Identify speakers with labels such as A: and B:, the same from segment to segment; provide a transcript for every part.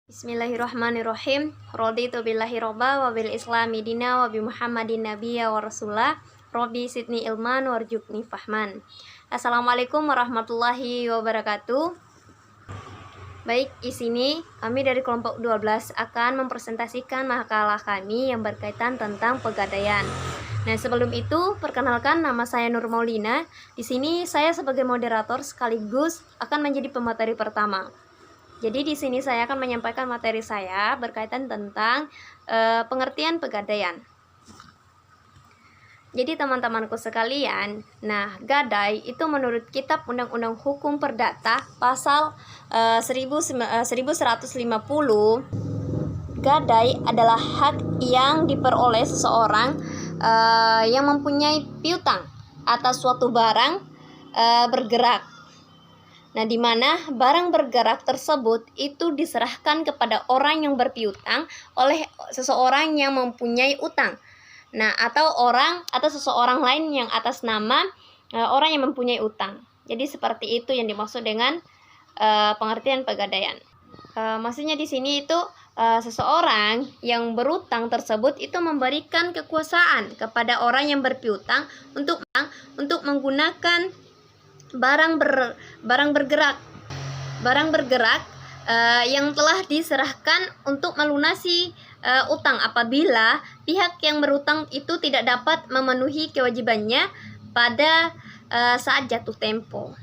A: Bismillahirrahmanirrahim. Raditu billahi robba wa bil islami dina wa bi Muhammadin nabiyya wa rasulah. Rabbi sidni ilman warjukni fahman. Assalamualaikum warahmatullahi wabarakatuh. Baik, di sini kami dari kelompok 12 akan mempresentasikan makalah kami yang berkaitan tentang pegadaian. Nah, sebelum itu perkenalkan, nama saya Nur Maulina. Di sini saya sebagai moderator sekaligus akan menjadi pemateri pertama. Jadi di sini saya akan menyampaikan materi saya berkaitan tentang pengertian pegadaian. Jadi teman-temanku sekalian, nah gadai itu menurut Kitab Undang-Undang Hukum Perdata pasal 1150, gadai adalah hak yang diperoleh seseorang yang mempunyai piutang atas suatu barang bergerak. Nah, di mana barang bergerak tersebut itu diserahkan kepada orang yang berpiutang oleh seseorang yang mempunyai utang. Nah, atau seseorang lain yang atas nama orang yang mempunyai utang. Jadi seperti itu yang dimaksud dengan pengertian pegadaian. Maksudnya di sini itu seseorang yang berutang tersebut itu memberikan kekuasaan kepada orang yang berpiutang untuk menggunakan barang bergerak yang telah diserahkan untuk melunasi utang apabila pihak yang berutang itu tidak dapat memenuhi kewajibannya pada saat jatuh tempo.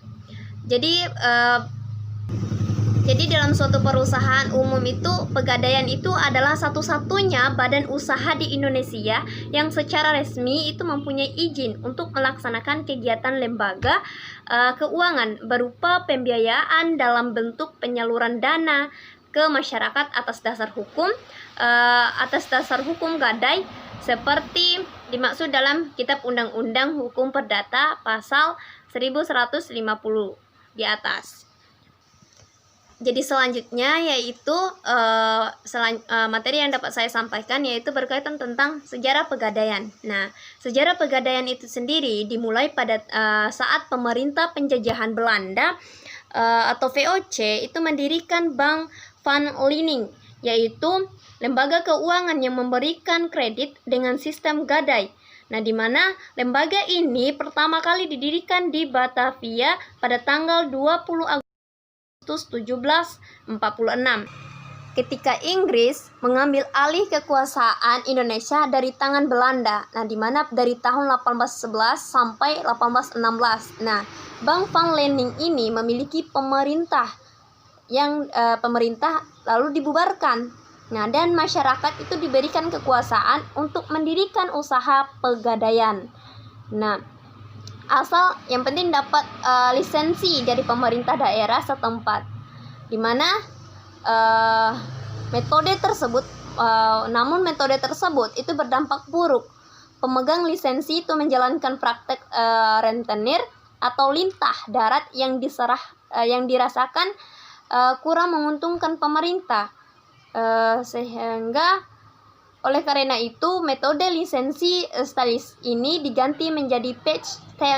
A: Jadi dalam suatu perusahaan umum itu, pegadaian itu adalah satu-satunya badan usaha di Indonesia yang secara resmi itu mempunyai izin untuk melaksanakan kegiatan lembaga keuangan berupa pembiayaan dalam bentuk penyaluran dana ke masyarakat atas dasar hukum gadai seperti dimaksud dalam Kitab Undang-Undang Hukum Perdata pasal 1150 di atas. Jadi selanjutnya yaitu materi yang dapat saya sampaikan yaitu berkaitan tentang sejarah pegadaian. Nah, sejarah pegadaian itu sendiri dimulai pada saat pemerintah penjajahan Belanda atau VOC itu mendirikan Bank Van Lening, yaitu lembaga keuangan yang memberikan kredit dengan sistem gadai. Nah, di mana lembaga ini pertama kali didirikan di Batavia pada tanggal 20 Agustus 1746 ketika Inggris mengambil alih kekuasaan Indonesia dari tangan Belanda. Nah, di mana dari tahun 1811 sampai 1816. Nah, Bank Van Lening ini memiliki pemerintah yang pemerintah lalu dibubarkan. Nah, dan masyarakat itu diberikan kekuasaan untuk mendirikan usaha pegadaian. Nah, asal yang penting dapat lisensi dari pemerintah daerah setempat, di mana metode tersebut itu berdampak buruk. Pemegang lisensi itu menjalankan praktek rentenir atau lintah darat yang dirasakan kurang menguntungkan pemerintah, sehingga oleh karena itu, metode lisensi stalis ini diganti menjadi page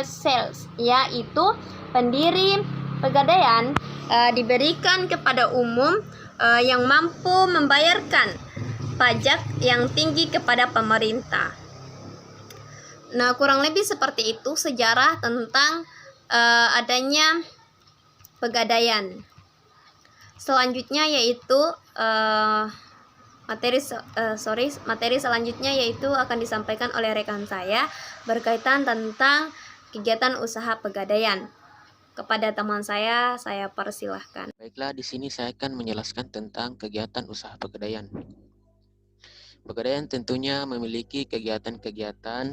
A: sales, yaitu pendiri pegadaian diberikan kepada umum yang mampu membayarkan pajak yang tinggi kepada pemerintah. Nah, kurang lebih seperti itu sejarah tentang adanya pegadaian. Selanjutnya yaitu materi selanjutnya yaitu akan disampaikan oleh rekan saya berkaitan tentang kegiatan usaha pegadaian. Kepada teman saya persilahkan.
B: Baiklah, di sini saya akan menjelaskan tentang kegiatan usaha pegadaian. Pegadaian tentunya memiliki kegiatan-kegiatan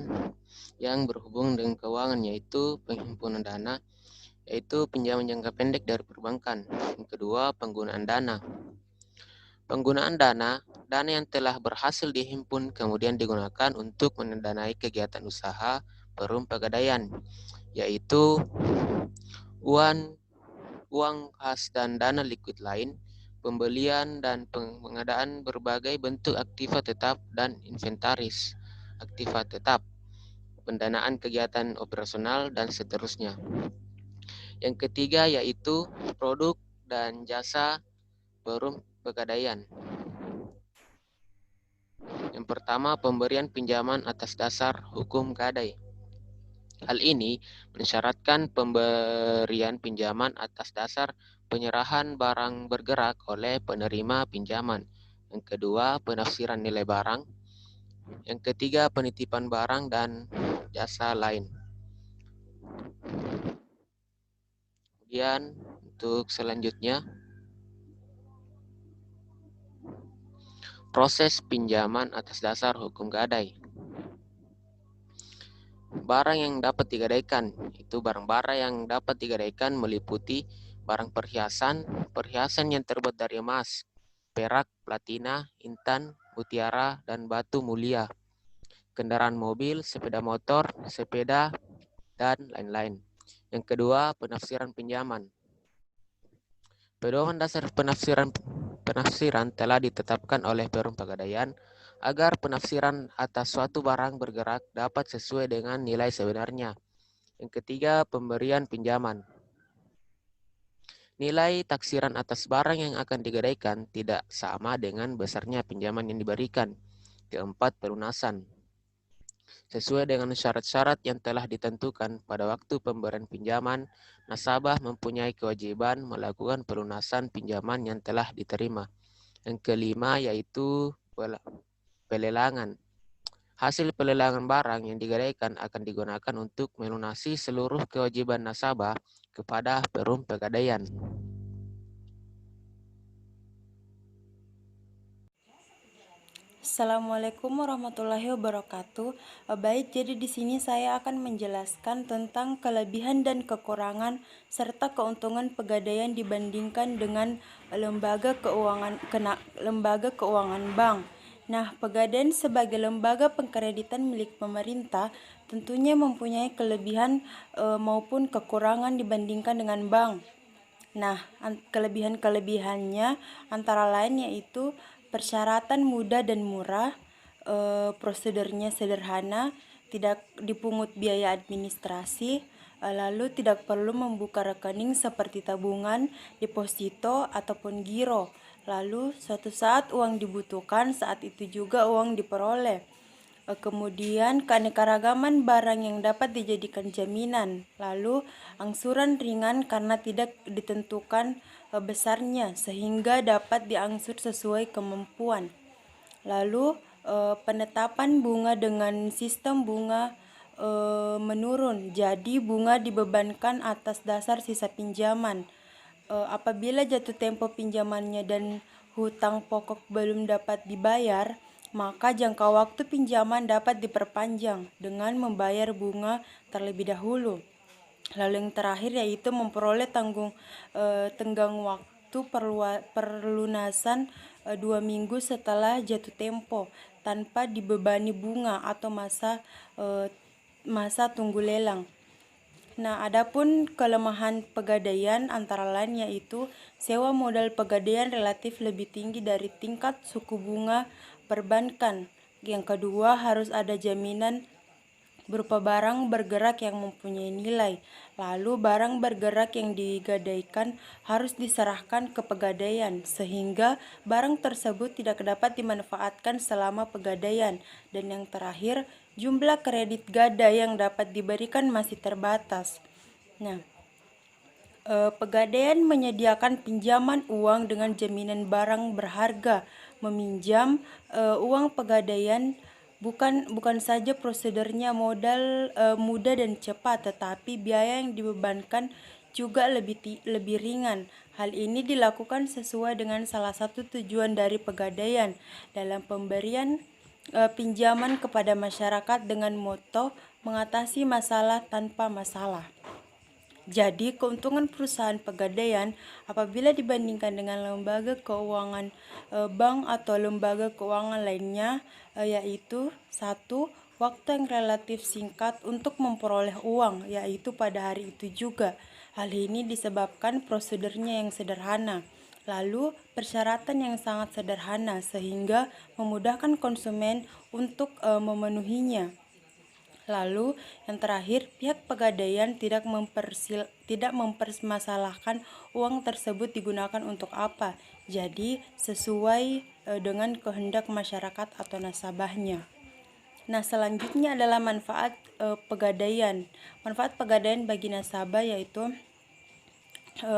B: yang berhubung dengan keuangan, yaitu penghimpunan dana, yaitu pinjaman jangka pendek dari perbankan. Yang kedua, penggunaan dana. Penggunaan dana yang telah berhasil dihimpun kemudian digunakan untuk mendanai kegiatan usaha perum pegadaian, yaitu uang khas dan dana likuid lain, pembelian dan pengadaan berbagai bentuk aktiva tetap dan inventaris aktiva tetap, pendanaan kegiatan operasional, dan seterusnya. Yang ketiga yaitu produk dan jasa perum pegadaian. Yang pertama, pemberian pinjaman atas dasar hukum gadai. Hal ini mensyaratkan pemberian pinjaman atas dasar penyerahan barang bergerak oleh penerima pinjaman. Yang kedua, penafsiran nilai barang. Yang ketiga, penitipan barang dan jasa lain. Kemudian untuk selanjutnya, proses pinjaman atas dasar hukum gadai. Barang yang dapat digadaikan, itu barang-barang yang dapat digadaikan meliputi barang perhiasan, perhiasan yang terbuat dari emas, perak, platina, intan, mutiara, dan batu mulia, kendaraan mobil, sepeda motor, sepeda, dan lain-lain. Yang kedua, penafsiran pinjaman. Pedoman dasar penafsiran telah ditetapkan oleh Perum Pegadaian agar penafsiran atas suatu barang bergerak dapat sesuai dengan nilai sebenarnya. Yang ketiga, pemberian pinjaman. Nilai taksiran atas barang yang akan digadaikan tidak sama dengan besarnya pinjaman yang diberikan. Keempat, pelunasan. Sesuai dengan syarat-syarat yang telah ditentukan pada waktu pemberian pinjaman, nasabah mempunyai kewajiban melakukan pelunasan pinjaman yang telah diterima. Yang kelima yaitu pelelangan. Hasil pelelangan barang yang digadaikan akan digunakan untuk melunasi seluruh kewajiban nasabah kepada Perum Pegadaian.
C: Assalamualaikum warahmatullahi wabarakatuh. Baik, jadi di sini saya akan menjelaskan tentang kelebihan dan kekurangan serta keuntungan pegadaian dibandingkan dengan lembaga keuangan bank. Nah, pegadaian sebagai lembaga pengkreditan milik pemerintah tentunya mempunyai kelebihan maupun kekurangan dibandingkan dengan bank. Nah, kelebihan-kelebihannya antara lain yaitu persyaratan mudah dan murah, prosedurnya sederhana, tidak dipungut biaya administrasi, lalu tidak perlu membuka rekening seperti tabungan, deposito, ataupun giro. Lalu suatu saat uang dibutuhkan, saat itu juga uang diperoleh. Kemudian keanekaragaman barang yang dapat dijadikan jaminan. Lalu angsuran ringan karena tidak ditentukan besarnya sehingga dapat diangsur sesuai kemampuan. Lalu penetapan bunga dengan sistem bunga menurun. Jadi bunga dibebankan atas dasar sisa pinjaman. Apabila jatuh tempo pinjamannya dan hutang pokok belum dapat dibayar, maka jangka waktu pinjaman dapat diperpanjang dengan membayar bunga terlebih dahulu. Lalu yang terakhir yaitu memperoleh tenggang waktu perlunasan 2 minggu setelah jatuh tempo tanpa dibebani bunga atau masa tunggu lelang. Nah, adapun kelemahan pegadaian antara lain yaitu sewa modal pegadaian relatif lebih tinggi dari tingkat suku bunga perbankan. Yang kedua, harus ada jaminan berupa barang bergerak yang mempunyai nilai. Lalu barang bergerak yang digadaikan harus diserahkan ke pegadaian sehingga barang tersebut tidak dapat dimanfaatkan selama pegadaian. Dan yang terakhir, jumlah kredit gadai yang dapat diberikan masih terbatas. Nah, pegadaian menyediakan pinjaman uang dengan jaminan barang berharga. Meminjam uang pegadaian bukan saja prosedurnya mudah dan cepat, tetapi biaya yang dibebankan juga lebih ringan. Hal ini dilakukan sesuai dengan salah satu tujuan dari pegadaian dalam pemberian pinjaman kepada masyarakat dengan moto mengatasi masalah tanpa masalah. Jadi, keuntungan perusahaan pegadaian apabila dibandingkan dengan lembaga keuangan bank atau lembaga keuangan lainnya yaitu 1. Waktu yang relatif singkat untuk memperoleh uang, yaitu pada hari itu juga. Hal ini disebabkan prosedurnya yang sederhana. Lalu, persyaratan yang sangat sederhana sehingga memudahkan konsumen untuk memenuhinya. Lalu yang terakhir, pihak pegadaian tidak mempermasalahkan uang tersebut digunakan untuk apa. Jadi sesuai dengan kehendak masyarakat atau nasabahnya. Nah, selanjutnya adalah manfaat pegadaian. Manfaat pegadaian bagi nasabah yaitu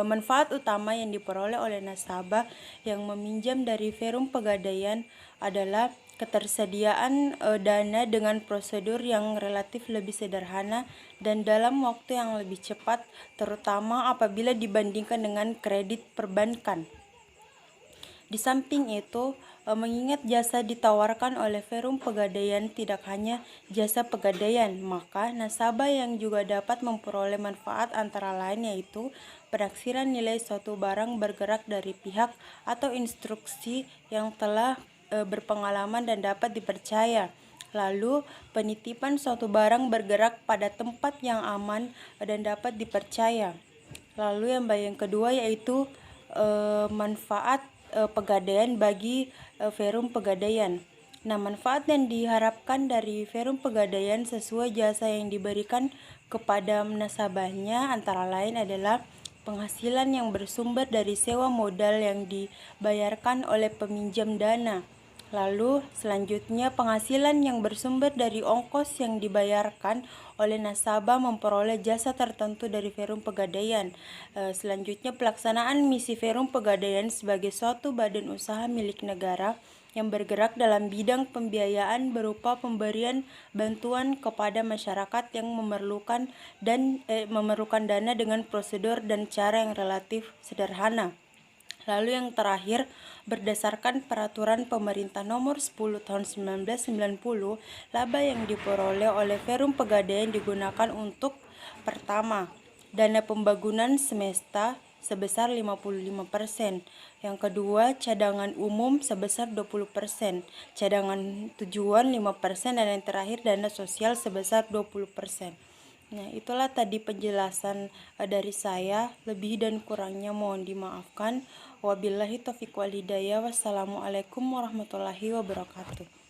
C: manfaat utama yang diperoleh oleh nasabah yang meminjam dari Perum Pegadaian adalah ketersediaan dana dengan prosedur yang relatif lebih sederhana dan dalam waktu yang lebih cepat, terutama apabila dibandingkan dengan kredit perbankan. Di samping itu, mengingat jasa ditawarkan oleh Perum Pegadaian tidak hanya jasa pegadaian, maka nasabah yang juga dapat memperoleh manfaat antara lain yaitu penaksiran nilai suatu barang bergerak dari pihak atau instruksi yang telah berpengalaman dan dapat dipercaya. Lalu, penitipan suatu barang bergerak pada tempat yang aman dan dapat dipercaya. Lalu yang kedua yaitu manfaat pegadaian bagi Perum Pegadaian. Nah, manfaat yang diharapkan dari Perum Pegadaian sesuai jasa yang diberikan kepada nasabahnya antara lain adalah penghasilan yang bersumber dari sewa modal yang dibayarkan oleh peminjam dana. Lalu selanjutnya penghasilan yang bersumber dari ongkos yang dibayarkan oleh nasabah memperoleh jasa tertentu dari Perum Pegadaian. Selanjutnya pelaksanaan misi Perum Pegadaian sebagai suatu badan usaha milik negara yang bergerak dalam bidang pembiayaan berupa pemberian bantuan kepada masyarakat yang memerlukan dana dengan prosedur dan cara yang relatif sederhana. Lalu yang terakhir, berdasarkan peraturan pemerintah nomor 10 tahun 1990, laba yang diperoleh oleh Perum Pegadaian digunakan untuk pertama, dana pembangunan semesta sebesar 55%. Yang kedua, cadangan umum sebesar 20%, cadangan tujuan 5%, dan yang terakhir dana sosial sebesar 20%. Nah, itulah tadi penjelasan dari saya. Lebih dan kurangnya mohon dimaafkan. Wabillahi taufiq wal hidayah. Wassalamualaikum warahmatullahi wabarakatuh.